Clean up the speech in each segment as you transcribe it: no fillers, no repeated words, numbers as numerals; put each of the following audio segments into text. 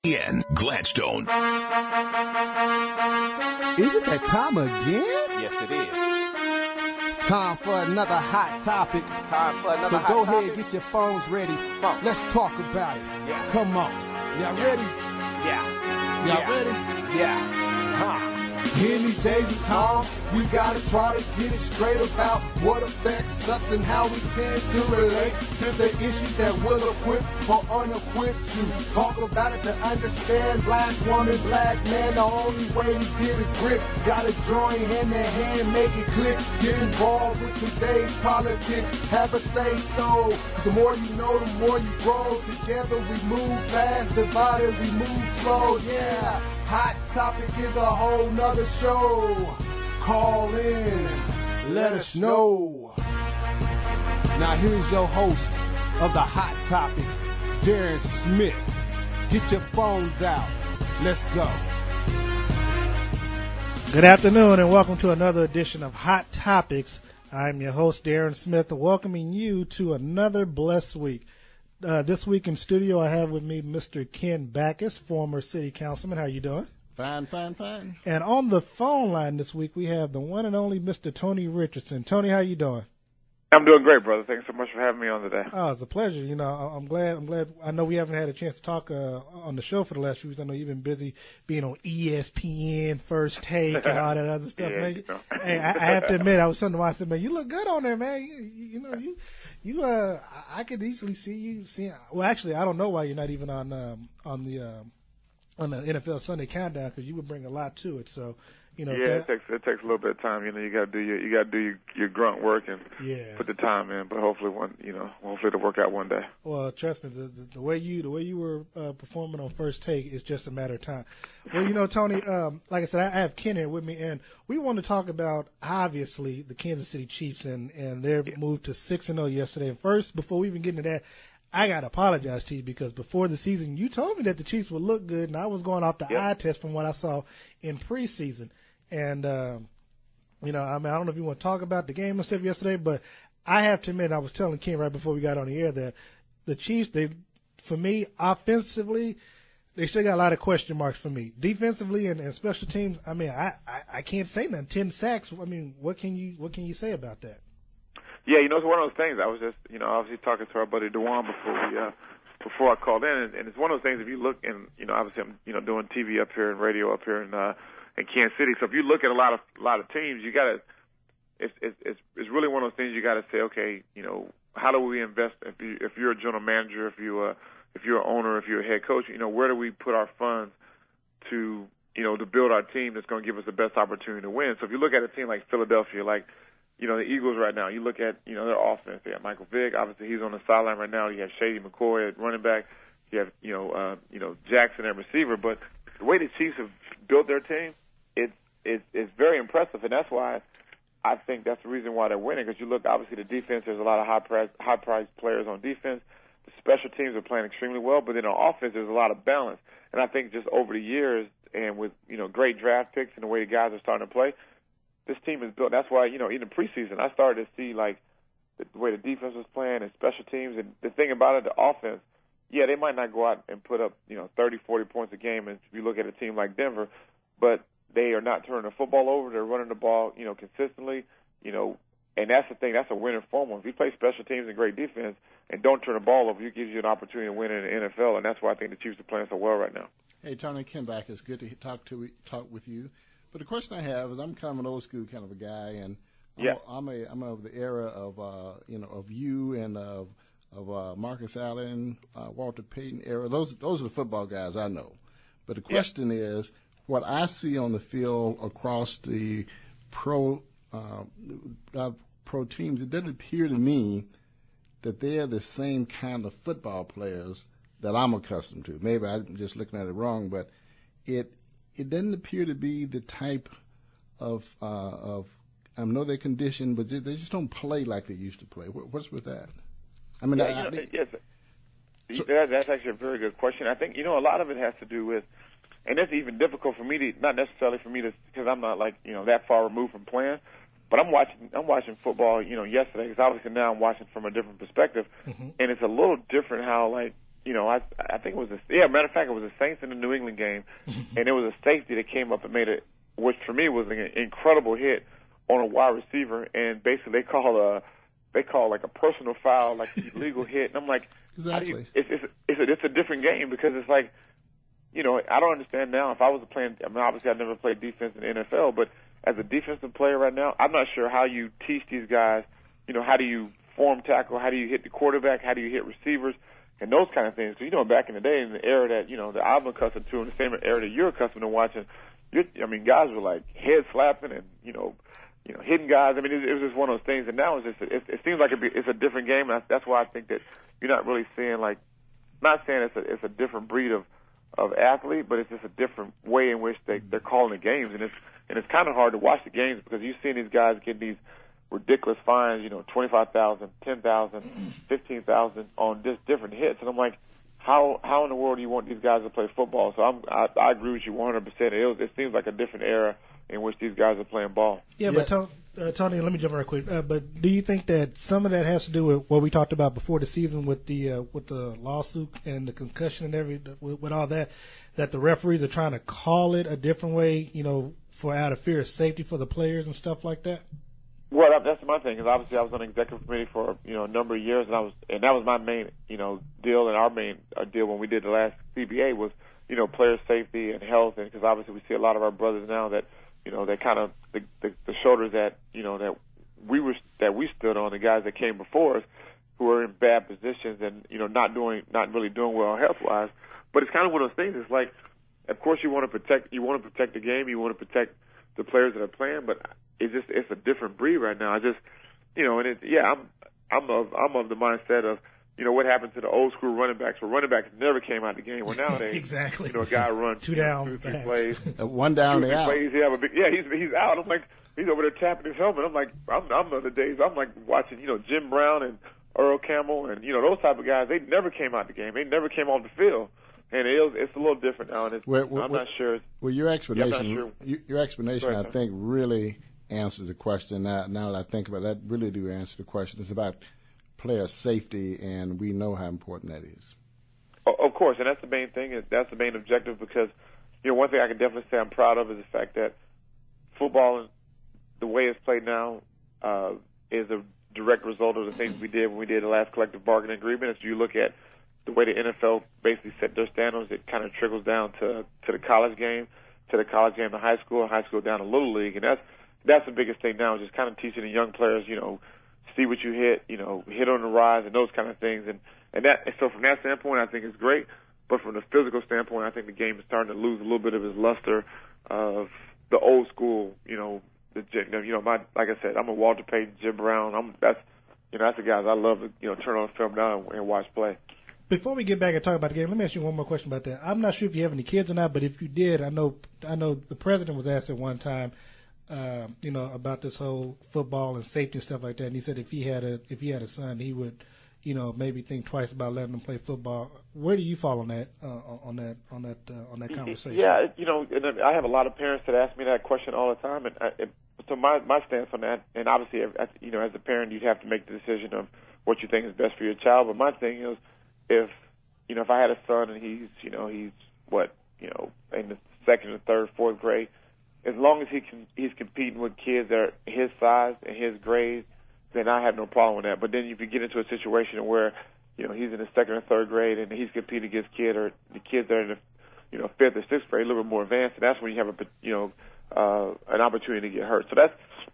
In Gladstone. Is it that time again? Yes, it is. Time for another hot topic. So go ahead, get your phones ready. Let's talk about it. Yeah. Come on. Y'all ready? Yeah. Y'all ready? Yeah. Huh. In these days and times, we gotta try to get it straight about what affects us and how we tend to relate to the issues that will equip or unequip to talk about it, to understand black woman, black man. The only way we get it grip, gotta join hand in hand, make it click. Get involved with today's politics, have a say so. The more you know, the more you grow. Together we move fast, divided we move slow. Yeah. Hot Topic is a whole nother show. Call in, let us know. Now here's your host of the Hot Topic, Darren Smith. Get your phones out. Let's go. Good afternoon and welcome to another edition of Hot Topics. I'm your host, Darren Smith, welcoming you to another blessed week. This week in studio, I have with me Mr. Ken Bacchus, former city councilman. How are you doing? Fine. And on the phone line this week, we have the one and only Mr. Tony Richardson. Tony, how you doing? I'm doing great, brother. Thanks so much for having me on today. Oh, it's a pleasure. You know, I'm glad. I know we haven't had a chance to talk on the show for the last few weeks. I know you've been busy being on ESPN, First Take, and all that other stuff. Yeah, Man, you know. Hey, I have to admit, I was telling him, I said, man, you look good on there, man. I could easily see you seeing. Well, actually, I don't know why you're not even on the NFL Sunday Countdown, because you would bring a lot to it. So, you know, yeah, it takes a little bit of time. You know, you got to do your grunt work and put the time in. But hopefully it'll work out one day. Well, trust me, the way you were performing on First Take is just a matter of time. Well, you know, Tony, like I said, I have Ken here with me, and we want to talk about obviously the Kansas City Chiefs and their move to 6-0 yesterday. And first, before we even get into that, I got to apologize to you, because before the season, you told me that the Chiefs would look good, and I was going off the eye test from what I saw in preseason. And, you know, I mean, I don't know if you want to talk about the game and stuff yesterday, but I have to admit, I was telling Ken right before we got on the air that the Chiefs, for me, offensively, they still got a lot of question marks for me. Defensively and special teams, I mean, I can't say nothing. 10 sacks, I mean, what can you say about that? Yeah, you know, it's one of those things. I was just, you know, obviously talking to our buddy Dewan before I called in, and it's one of those things. If you look, and you know, obviously I'm, you know, doing TV up here and radio up here in Kansas City. So if you look at a lot of teams, you gotta, it's really one of those things. You gotta say, okay, you know, how do we invest? If you're a general manager, if you're an owner, if you're a head coach, you know, where do we put our funds to, you know, to build our team that's going to give us the best opportunity to win? So if you look at a team like Philadelphia, like, you know, the Eagles right now, you look at, you know, their offense. They have Michael Vick. Obviously, he's on the sideline right now. You have Shady McCoy at running back. You have, you know, Jackson at receiver. But the way the Chiefs have built their team, it's very impressive, and that's why I think that's the reason why they're winning. Because you look, obviously, the defense. There's a lot of high-priced players on defense. The special teams are playing extremely well, but then on offense, there's a lot of balance. And I think just over the years, and with, you know, great draft picks and the way the guys are starting to play, this team is built. That's why, you know, even preseason, I started to see, like, the way the defense was playing and special teams. And the thing about it, the offense, yeah, they might not go out and put up, you know, 30, 40 points a game. And if you look at a team like Denver, but they are not turning the football over. They're running the ball, you know, consistently, you know, and that's the thing. That's a winning formula. If you play special teams and great defense and don't turn the ball over, it gives you an opportunity to win in the NFL, and that's why I think the Chiefs are playing so well right now. Hey, Tony, Ken Bacchus, good to talk with you. But the question I have is, I'm kind of an old school kind of a guy, and I'm of the era of you know, of you and of Marcus Allen, Walter Payton era. Those are the football guys I know. But the question is, what I see on the field across the pro teams, it doesn't appear to me that they're the same kind of football players that I'm accustomed to. Maybe I'm just looking at it wrong, but it doesn't appear to be the type of I know they're conditioned, but they just don't play like they used to play. What's with that? I mean, that's actually a very good question. I think, you know, a lot of it has to do with, and it's even difficult for me to, not necessarily for me to, because I'm not, like, you know, that far removed from playing, but I'm watching football, you know, yesterday, because obviously now I'm watching from a different perspective, and it's a little different how, like, I think it was matter of fact, it was the Saints in the New England game, and it was a safety that came up and made it, which for me was an incredible hit on a wide receiver, and basically they call like a personal foul, like illegal hit, and I'm like, exactly. It's a different game because it's like, I don't understand now. If I was playing, obviously I never played defense in the NFL, but as a defensive player right now, I'm not sure how you teach these guys. How do you form tackle? How do you hit the quarterback? How do you hit receivers? And those kind of things. So, back in the day, in the era that, that I'm accustomed to, in the same era that you're accustomed to watching, guys were like head slapping and, hitting guys. I mean, it was just one of those things. And now it seems like it's a different game. And that's why I think that you're not really seeing not saying it's a different breed of athlete, but it's just a different way in which they're calling the games. And it's kind of hard to watch the games because you've seen these guys get these ridiculous fines, $25,000, $10,000, $15,000 on just different hits, and I'm like, how in the world do you want these guys to play football? So I agree with you 100%. It seems like a different era in which these guys are playing ball. Yeah, but Tony, let me jump in real quick. But do you think that some of that has to do with what we talked about before the season with the lawsuit and the concussion and with all that the referees are trying to call it a different way, for out of fear of safety for the players and stuff like that? Well, that's my thing, because obviously I was on the executive committee for a number of years, and that was my main deal, and our main deal when we did the last CBA was player safety and health, and because obviously we see a lot of our brothers now that they kind of the shoulders that that we stood on, the guys that came before us who were in bad positions and not really doing well health wise, but it's kind of one of those things. It's like, of course you want to protect the game, you want to protect the players that are playing, but it's a different breed right now. I'm of the mindset of what happened to the old school running backs. Where running backs never came out of the game. Well, nowadays, exactly. A guy runs two down, 2 or 3 plays, one down, they out. Plays, he's out. I'm like, he's over there tapping his helmet. I'm like, I'm the other days. I'm like watching Jim Brown and Earl Campbell and those type of guys. They never came out of the game. They never came off the field. And it's a little different now. And I'm not sure. Well, your explanation, Sure. I think, really answers the question. Now that I think about it, that really do answer the question. It's about player safety, and we know how important that is. Of course, and that's the main thing. That's the main objective because, one thing I can definitely say I'm proud of is the fact that football, the way it's played now, is a direct result of the things we did when we did the last collective bargaining agreement. As you look at the way the NFL basically set their standards, it kind of trickles down to the college game, to high school, and high school down to Little League. And that's the biggest thing now, is just kind of teaching the young players, see what you hit, hit on the rise and those kind of things. And so from that standpoint, I think it's great. But from the physical standpoint, I think the game is starting to lose a little bit of its luster of the old school, like I said, I'm a Walter Payton, Jim Brown. That's the guys I love to, turn on film now and watch play. Before we get back and talk about the game, let me ask you one more question about that. I'm not sure if you have any kids or not, but if you did, I know the president was asked at one time, about this whole football and safety and stuff like that, and he said if he had a son, he would, maybe think twice about letting him play football. Where do you fall on that on that conversation? Yeah, and I have a lot of parents that ask me that question all the time, and so my stance on that, and obviously, as a parent, you'd have to make the decision of what you think is best for your child. But my thing is, if I had a son and he's in the second or third, fourth grade, as long as he's competing with kids that are his size and his grades, then I have no problem with that. But then if you get into a situation where he's in the second or third grade and he's competing against the kids that are in the fifth or sixth grade, a little bit more advanced, and that's when you have an opportunity to get hurt. So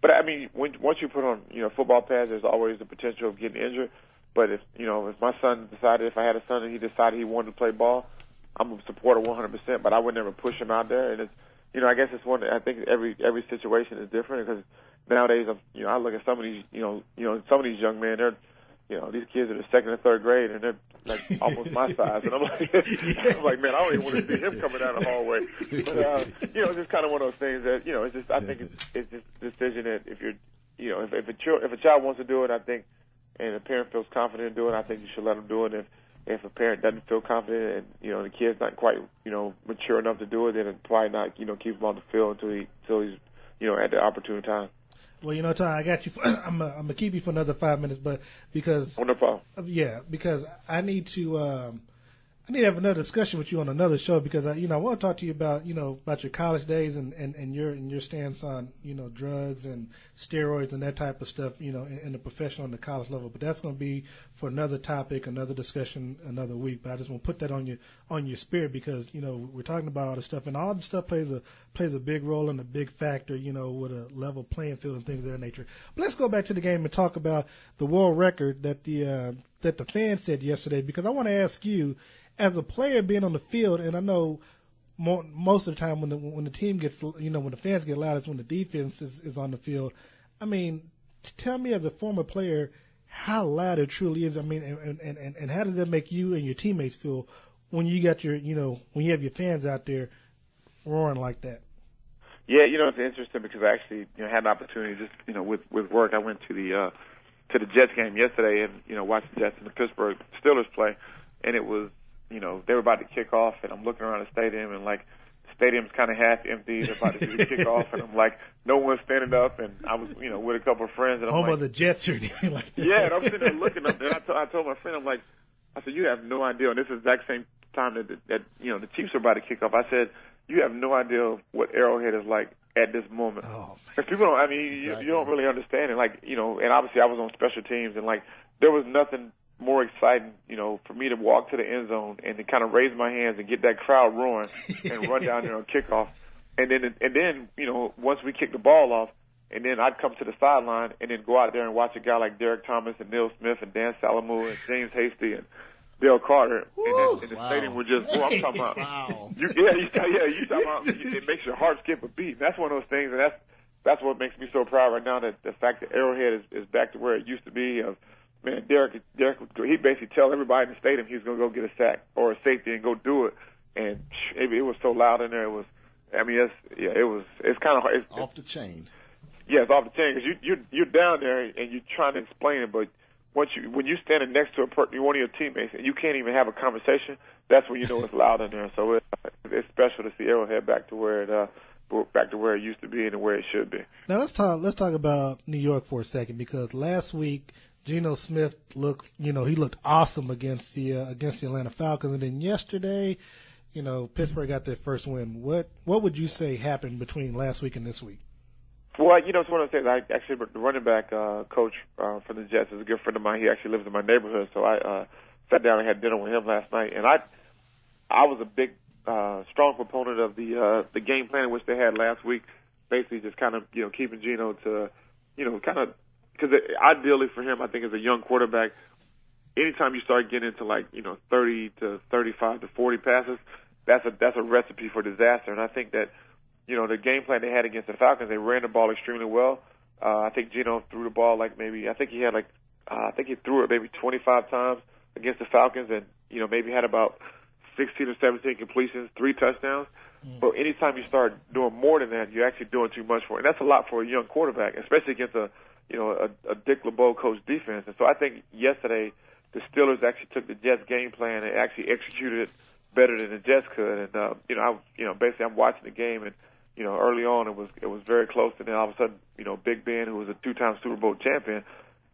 but I mean, once you put on football pads, there's always the potential of getting injured. But if my son decided, if I had a son and he decided he wanted to play ball, I'm a supporter 100%. But I would never push him out there. And it's, I guess it's one. I think every situation is different because nowadays, I look at some of these, some of these young men. They're, these kids are the second or third grade, and they're like almost my size. And I'm like, man, I don't even want to see him coming down the hallway. But it's just kind of one of those things that, it's just. I think it's just a decision that if you're, if a child wants to do it, I think. And a parent feels confident in doing it, I think you should let them do it. If a parent doesn't feel confident and the kid's not quite mature enough to do it, then it probably not keep him on the field until he's at the opportune time. Well, Tom, I got you. I'm gonna keep you for another 5 minutes, but because no problem. Yeah, because I need to I need to have another discussion with you on another show because I want to talk to you about about your college days and your stance on drugs and steroids and that type of stuff in the professional and the college level. But that's going to be for another topic, another discussion, another week. But I just want to put that on your spirit because we're talking about all this stuff and all this stuff plays a big role and a big factor with a level playing field and things of that nature. But let's go back to the game and talk about the world record that the fans said yesterday because I want to ask you. As a player being on the field, and I know most of the time when the team gets, when the fans get loud, is when the defense is on the field. I mean, tell me as a former player how loud it truly is. I mean, and how does that make you and your teammates feel when you got your, when you have your fans out there roaring like that? Yeah, it's interesting because I actually had an opportunity just with work. I went to the Jets game yesterday and watched the Jets and the Pittsburgh Steelers play, and it was. They were about to kick off, and I'm looking around the stadium, and, the stadium's kind of half empty. They're about to do the kickoff, and I'm like, no one's standing up, and I was, with a couple of friends. And I'm home like, of the Jets or anything like that. Yeah, and I'm sitting there looking up there, and I told my friend, I said, you have no idea, and this is the exact same time that the Chiefs are about to kick off. I said, you have no idea what Arrowhead is like at this moment. Oh, because people don't, you don't really understand it. And obviously I was on special teams, and, there was nothing more exciting, for me to walk to the end zone and to kind of raise my hands and get that crowd roaring and run down there on kickoff. And then, once we kick the ball off, and then I'd come to the sideline and then go out there and watch a guy like Derek Thomas and Neil Smith and Dan Salamu and James Hasty and Dale Carter. And the stadium would just, I'm talking about. Wow. You talking about, it makes your heart skip a beat. And that's one of those things, and that's what makes me so proud right now, that the fact that Arrowhead is back to where it used to be. Man, Derek, he basically tell everybody in the stadium he's going to go get a sack or a safety and go do it. And it was so loud in there. It was, it's kind of hard. Off the chain. Yeah, it's off the chain because you're down there and you're trying to explain it, but when you're standing next to one of your teammates and you can't even have a conversation, that's when you know it's loud in there. So it's special to see Arrowhead back to where it used to be and where it should be. Now let's talk about New York for a second because last week Geno Smith looked awesome against the Atlanta Falcons, and then yesterday, Pittsburgh got their first win. What would you say happened between last week and this week? Well, it's one of those things. The running back coach for the Jets is a good friend of mine. He actually lives in my neighborhood, so I sat down and had dinner with him last night, and I was a big, strong proponent of the game plan which they had last week. Basically, just kind of keeping Geno to kind of. Because ideally for him, I think as a young quarterback, anytime you start getting into 30 to 35 to 40 passes, that's a recipe for disaster. And I think that the game plan they had against the Falcons, they ran the ball extremely well. I think Geno threw the ball I think he threw it maybe 25 times against the Falcons, and maybe had about 16 or 17 completions, 3 touchdowns. But anytime you start doing more than that, you're actually doing too much for it. And that's a lot for a young quarterback, especially against a Dick LeBeau coach defense. And so I think yesterday the Steelers actually took the Jets game plan and actually executed it better than the Jets could. And basically I'm watching the game, and early on it was very close, and then all of a sudden Big Ben, who was a 2-time Super Bowl champion,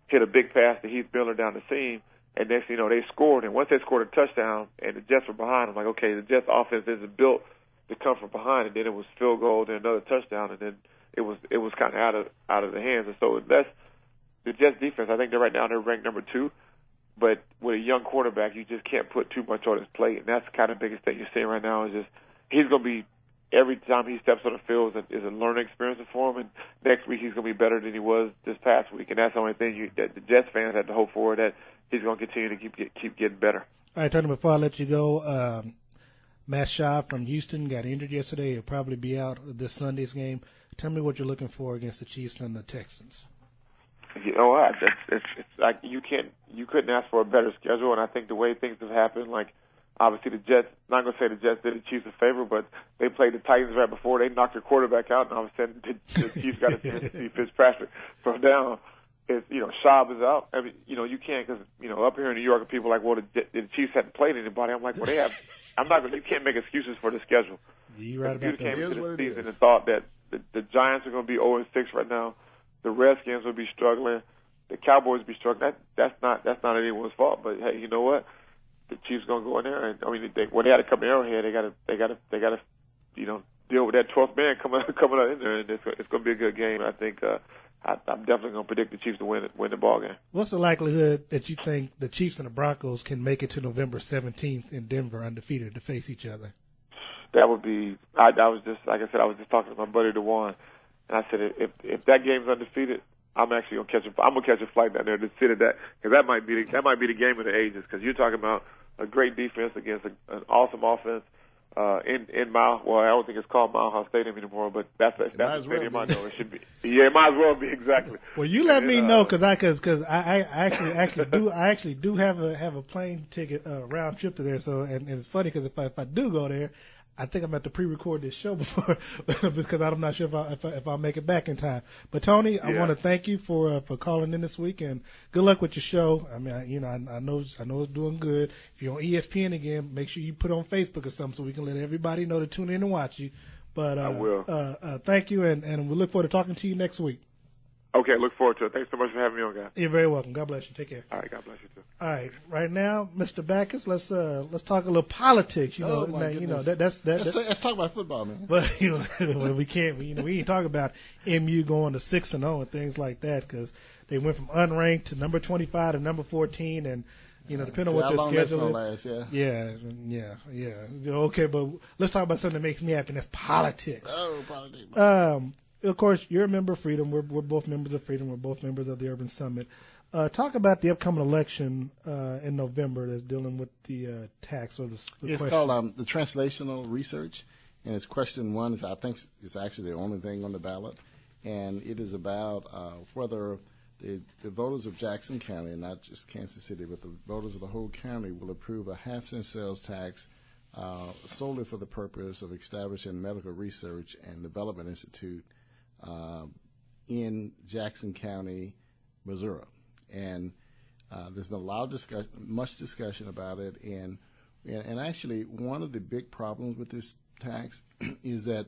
hit a big pass to Heath Miller down the seam, and next thing they scored. And once they scored a touchdown and the Jets were behind, I'm like, okay, the Jets offense isn't built to come from behind, and then it was field goal, then another touchdown, and then it was kind of out of the hands. And so that's the Jets defense. I think right now they're ranked number 2, but with a young quarterback, you just can't put too much on his plate, and that's kind of the biggest thing you're seeing right now is just he's going to be, every time he steps on the field is a learning experience for him, and next week he's going to be better than he was this past week, and that's the only thing that the Jets fans have to hope for, that he's going to continue to keep getting better. All right, Tony, before I let you go, Matt Schaub from Houston got injured yesterday. He'll probably be out this Sunday's game. Tell me what you're looking for against the Chiefs and the Texans. You know what? It's like you couldn't ask for a better schedule, and I think the way things have happened, obviously the Jets, not going to say the Jets did the Chiefs a favor, but they played the Titans right before. They knocked their quarterback out, and all of a sudden the Chiefs got a chance to see Fitzpatrick. So now, Schaub is out. I mean, you can't, because, up here in New York, people are like, well, the Chiefs hadn't played anybody. I'm like, well, they have. You can't make excuses for the schedule. You're right about that. You came into the season and thought that the Giants are going to be 0-6 right now. The Redskins will be struggling. The Cowboys will be struggling. That's not anyone's fault. But hey, you know what? the Chiefs gonna go in there, and I mean, when they had to come to Arrowhead, they gotta, you know, deal with that 12th man coming out in there, and it's gonna be a good game. I think I'm definitely gonna predict the Chiefs to win the ball game. What's the likelihood that you think the Chiefs and the Broncos can make it to November 17th in Denver undefeated to face each other? That would be. I was just, like I said, I was just talking to my buddy DeJuan, and I said if that game's undefeated, I'm actually gonna catch a flight down there to sit at that, because that might be the game of the ages. Because you're talking about a great defense against an awesome offense in Mile. Well, I don't think it's called Mile High Stadium anymore, but that's the stadium I know it should be. Yeah, it might as well be, exactly. Well, you let me know, because I actually do have a plane ticket round trip to there. So and it's funny because if I do go there, I think I'm going to pre-record this show before because I'm not sure if I'll make it back in time. But Tony, I want to thank you for calling in this week, and good luck with your show. I mean, I know it's doing good. If you're on ESPN again, make sure you put on Facebook or something so we can let everybody know to tune in and watch you. But I will. Thank you, and we look forward to talking to you next week. Okay, look forward to it. Thanks so much for having me on, guys. You're very welcome. God bless you. Take care. All right, God bless you too. All right, right now, Mr. Bacchus, let's talk a little politics. Let's talk about football, man. But well, we can't. We ain't talking about MU going to 6-0 and things like that, because they went from unranked to number 25 to number 14, and depending on what their schedule is. Yeah. Okay, but let's talk about something that makes me happy, and that's politics. Oh, politics. Of course, you're a member of Freedom. We're both members of Freedom. We're both members of the Urban Summit. Talk about the upcoming election in November that's dealing with the tax or the question. It's called the translational research, and it's question 1. I think it's actually the only thing on the ballot, and it is about whether the voters of Jackson County, and not just Kansas City, but the voters of the whole county will approve a half-cent sales tax solely for the purpose of establishing Medical Research and Development Institute in Jackson County, Missouri. And there's been a lot of discussion, much discussion about it. And actually, one of the big problems with this tax is that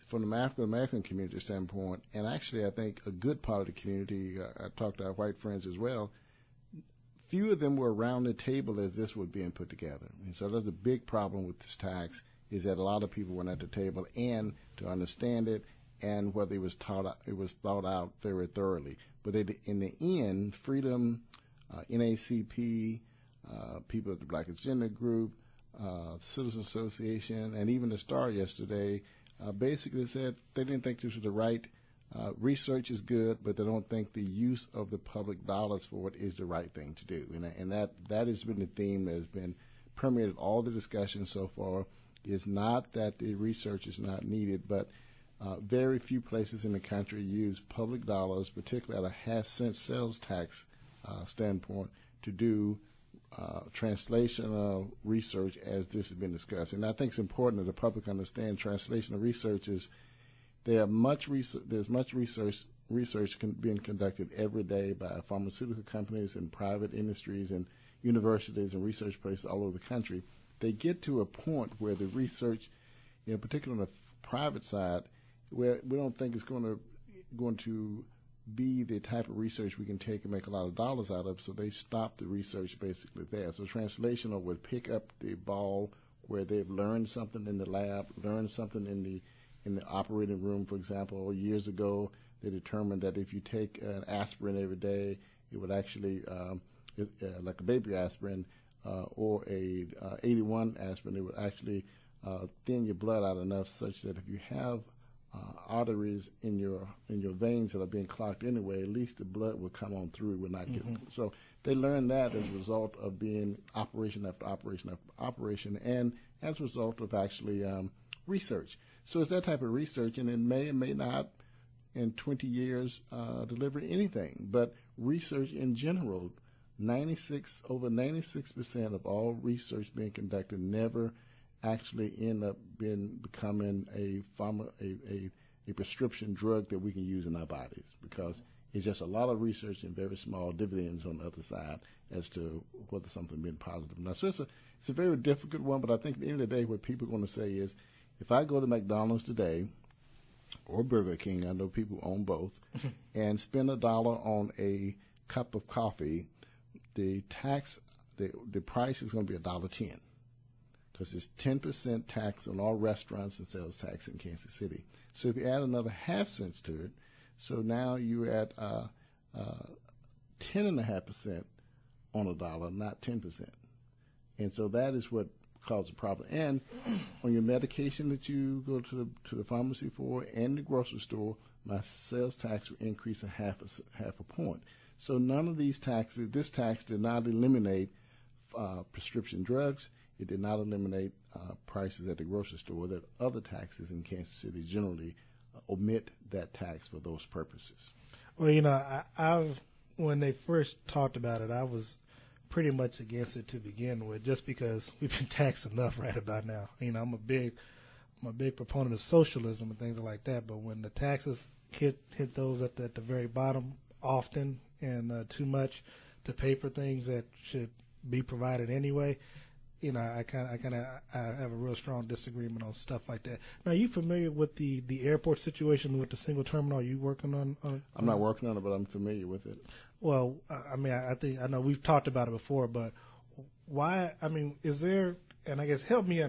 from the African American community standpoint, and actually I think a good part of the community, I talked to our white friends as well, few of them were around the table as this was being put together. And so there's a big problem with this tax, is that a lot of people weren't at the table and to understand it, and whether it was thought out very thoroughly. But in the end, Freedom, NACP, people at the Black Agenda Group, Citizen Association, and even the Star yesterday basically said they didn't think this was the right research is good, but they don't think the use of the public dollars for it is the right thing to do. And that has been the theme that has been permeated all the discussion so far, is not that the research is not needed, but very few places in the country use public dollars, particularly at a half-cent sales tax standpoint, to do translational research as this has been discussed. And I think it's important that the public understand translational research is there's much research being conducted every day by pharmaceutical companies and private industries and universities and research places all over the country. They get to a point where the research, particularly on the private side, where we don't think it's going to be the type of research we can take and make a lot of dollars out of, so they stop the research basically there. So translational would pick up the ball where they've learned something in the lab, learned something in the operating room, for example. Years ago, they determined that if you take an aspirin every day, it would actually, like a baby aspirin or a 81 aspirin, it would actually thin your blood out enough such that if you have arteries in your veins that are being clogged anyway, at least the blood will come on through. Will not get so they learned that as a result of being operation after operation after operation, and as a result of actually research. So it's that type of research, and it may and may not in 20 years deliver anything. But research in general, over 96% of all research being conducted never actually end up becoming a prescription drug that we can use in our bodies, because it's just a lot of research and very small dividends on the other side as to whether something been positive. Now, so it's a very difficult one, but I think at the end of the day, what people are going to say is, if I go to McDonald's today or Burger King, I know people own both, and spend $1 on a cup of coffee, the price is going to be $1.10 because it's 10% tax on all restaurants and sales tax in Kansas City. So if you add another half cents to it, so now you're at 10.5% on $1, not 10%. And so that is what caused the problem. And on your medication that you go to the pharmacy for and the grocery store, my sales tax will increase half a point. So none of these taxes, this tax did not eliminate prescription drugs. It did not eliminate prices at the grocery store. That other taxes in Kansas City generally omit that tax for those purposes. Well, you know, when they first talked about it, I was pretty much against it to begin with, just because we've been taxed enough right about now. You know, I'm a big proponent of socialism and things like that, but when the taxes hit those at the very bottom often and too much to pay for things that should be provided anyway, you know, I have a real strong disagreement on stuff like that. Now, are you familiar with the airport situation with the single terminal? Are you working on? I'm not working on it, but I'm familiar with it. Well, I mean, I know we've talked about it before, but why? I mean, is there? And I guess help me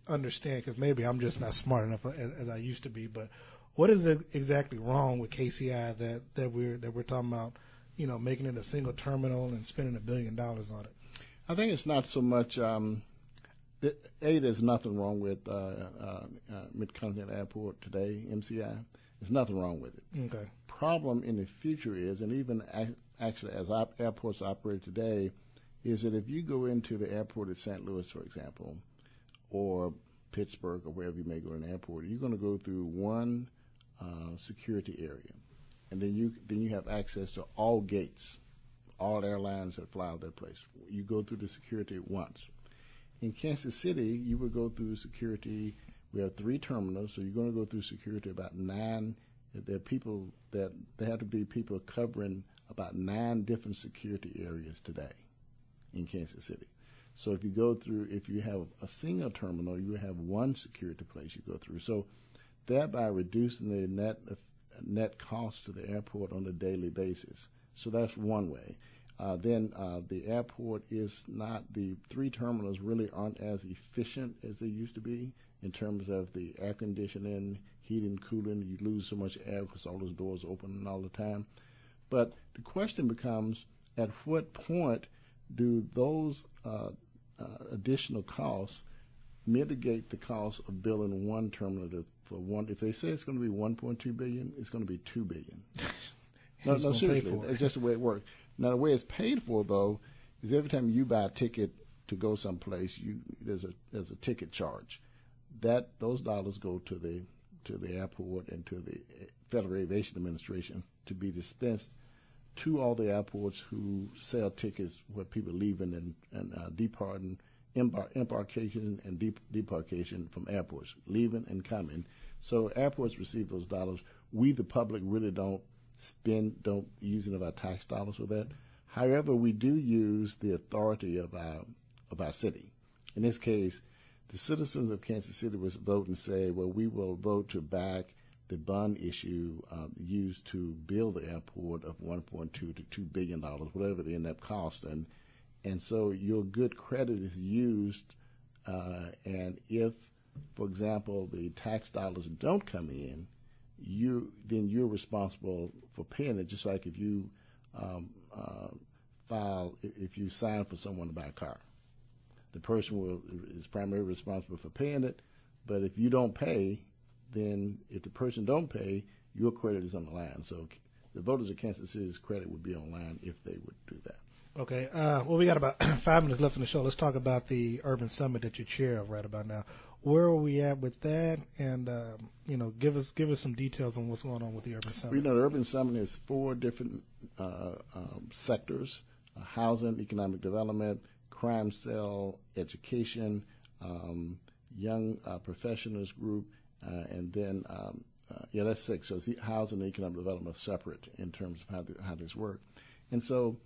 understand, because maybe I'm just not smart enough as I used to be. But what is exactly wrong with KCI that we're talking about? You know, making it a single terminal and spending $1 billion on it. I think it's not so much. There's nothing wrong with Mid-Continent Airport today, MCI. There's nothing wrong with it. Okay. Problem in the future is, and even actually as airports operate today, is that if you go into the airport at St. Louis, for example, or Pittsburgh or wherever you may go to an airport, you're going to go through one security area, and then you have access to all gates. All airlines that fly out that place. You go through the security once. In Kansas City, you would go through security. We have 3 terminals, so you're going to go through security about 9. There have to be people covering about 9 different security areas today in Kansas City. So if you have a single terminal, you have one security place you go through. So thereby reducing the net cost to the airport on a daily basis. So that's one way. Then the airport is not, the 3 terminals really aren't as efficient as they used to be in terms of the air conditioning, heating, cooling. You lose so much air because all those doors are open all the time. But the question becomes, at what point do those additional costs mitigate the cost of building one terminal for one? If they say it's going to be $1.2 billion, it's going to be $2 billion. No, seriously, it's just the way it works. Now, the way it's paid for, though, is every time you buy a ticket to go someplace, there's a ticket charge. Those dollars go to the airport and to the Federal Aviation Administration to be dispensed to all the airports who sell tickets where people leaving and departing, embarkation and debarkation from airports, leaving and coming. So airports receive those dollars. We, the public, really don't use any of our tax dollars for that. However, we do use the authority of our city. In this case, the citizens of Kansas City was vote and say, well, we will vote to back the bond issue used to build the airport of $1.2 to $2 billion, whatever it ended up costing. And so your good credit is used, and if, for example, the tax dollars don't come in, then you're responsible for paying it, just like if you if you sign for someone to buy a car. The person is primarily responsible for paying it, but if you don't pay, then if the person don't pay, your credit is on the line. So the voters of Kansas City's credit would be on the line if they would do that. Okay. Well, we got about 5 minutes left in the show. Let's talk about the Urban Summit that you're chair of right about now. Where are we at with that? And give us some details on what's going on with the Urban Summit. The Urban Summit is 4 different sectors: housing, economic development, crime cell, education, young professionals group, and then that's 6. So it's housing and economic development are separate in terms of how this works. And so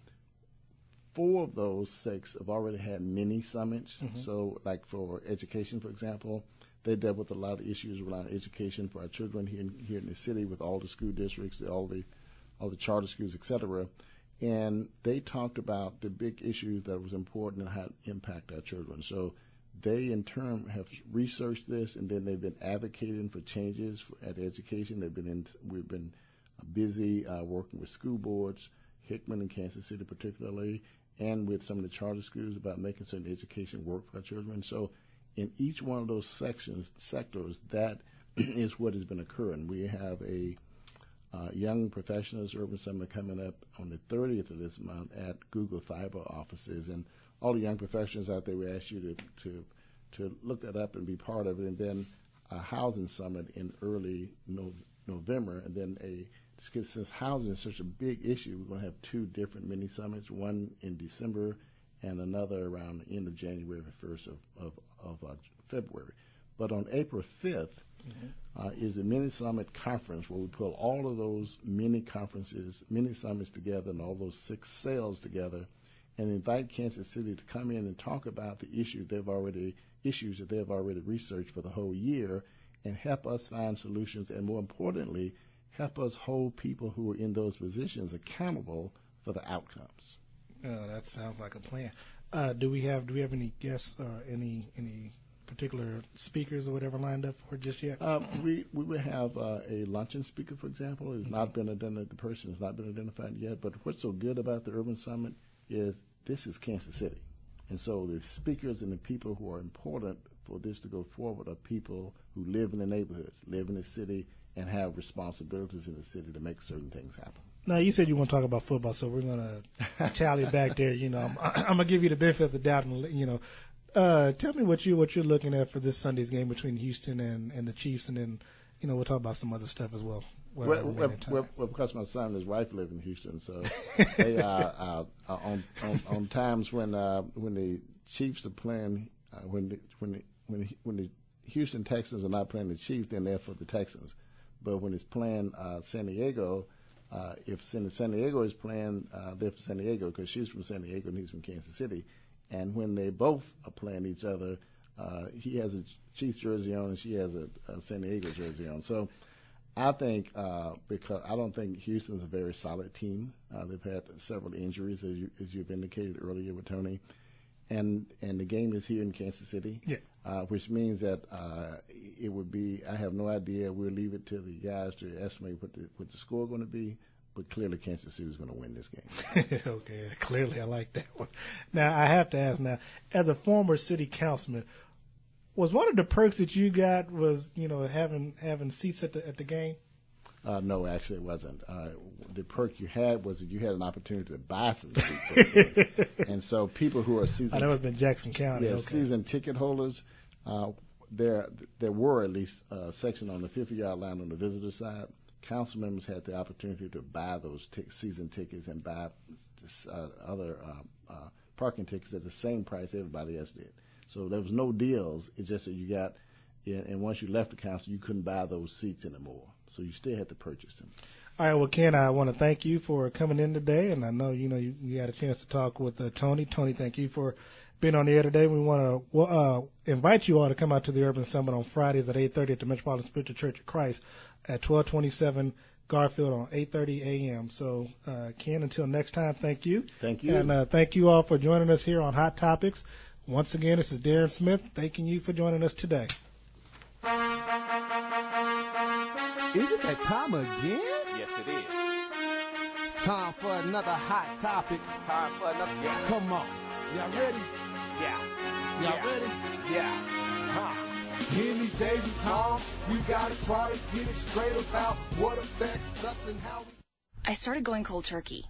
4 of those 6 have already had mini summits. Mm-hmm. So, like for education, for example, they dealt with a lot of issues around education for our children here in the city, with all the school districts, all the charter schools, etc. and they talked about the big issues that was important and how it impact our children. So they, in turn, have researched this, and then they've been advocating for changes at education. We've been busy working with school boards, Hickman and Kansas City particularly, and with some of the charter schools about making certain education work for our children. So in each one of those sectors, that is what has been occurring. We have a Young Professionals Urban Summit coming up on the 30th of this month at Google Fiber offices. And all the young professionals out there, we ask you to look that up and be part of it. And then a housing summit in early November. And then since housing is such a big issue, we're going to have 2 different mini summits, one in December and another around the end of January, the 1st of February. But on April 5th, is a mini summit conference where we pull all of those mini summits together and all those 6 sales together and invite Kansas City to come in and talk about the issues that they've already researched for the whole year and help us find solutions, and more importantly, help us hold people who are in those positions accountable for the outcomes. Oh, that sounds like a plan. Do we have any guests or any particular speakers or whatever lined up for just yet? We will have a luncheon speaker, for example. The person has not been identified yet. But what's so good about the Urban Summit is this is Kansas City. And so the speakers and the people who are important for this to go forward are people who live in the neighborhoods, live in the city, and have responsibilities in the city to make certain things happen. Now, you said you want to talk about football, so we're going to tally back there. I'm going to give you the benefit of the doubt and, tell me what you're looking at for this Sunday's game between Houston and the Chiefs, and then we'll talk about some other stuff as well. Well, because my son and his wife live in Houston, so they are on times when the Chiefs are playing, when the Houston Texans are not playing the Chiefs, then they're for the Texans. But when it's playing San Diego, if San Diego is playing, they're for San Diego because she's from San Diego and he's from Kansas City. And when they both are playing each other, he has a Chiefs jersey on and she has a San Diego jersey on. So I think because I don't think Houston's a very solid team. They've had several injuries, as you've indicated earlier with Tony. And the game is here in Kansas City, which means that it would be, I have no idea. We'll leave it to the guys to estimate what the score is going to be. But clearly Kansas City is going to win this game. Okay, clearly I like that one. Now, I have to ask now, as a former city councilman, was one of the perks that you got was, having seats at the game? No, actually it wasn't. The perk you had was that you had an opportunity to buy some seats. And so people who are season... that was in Jackson County. Yeah, okay. Season ticket holders, there were at least a section on the 50-yard line on the visitor side. Council members had the opportunity to buy those season tickets and buy other parking tickets at the same price everybody else did. So there was no deals. It's just that you got, and once you left the council, you couldn't buy those seats anymore. So you still had to purchase them. All right, well, Ken, I want to thank you for coming in today, and I know you had a chance to talk with Tony. Tony, thank you for being on the air today. We want to invite you all to come out to the Urban Summit on Fridays at 8:30 at the Metropolitan Spiritual Church of Christ at 1227 Garfield on 8:30 a.m. So, Ken, until next time, thank you. Thank you. And thank you all for joining us here on Hot Topics. Once again, this is Darren Smith thanking you for joining us today. Is it that time again? Yes, it is. Time for another hot topic. Time for another. Yeah. Come on. Y'all ready? Yeah. Y'all ready? Yeah. In these days and times, we gotta try to get it straight about what affects us and how we... I started going cold turkey.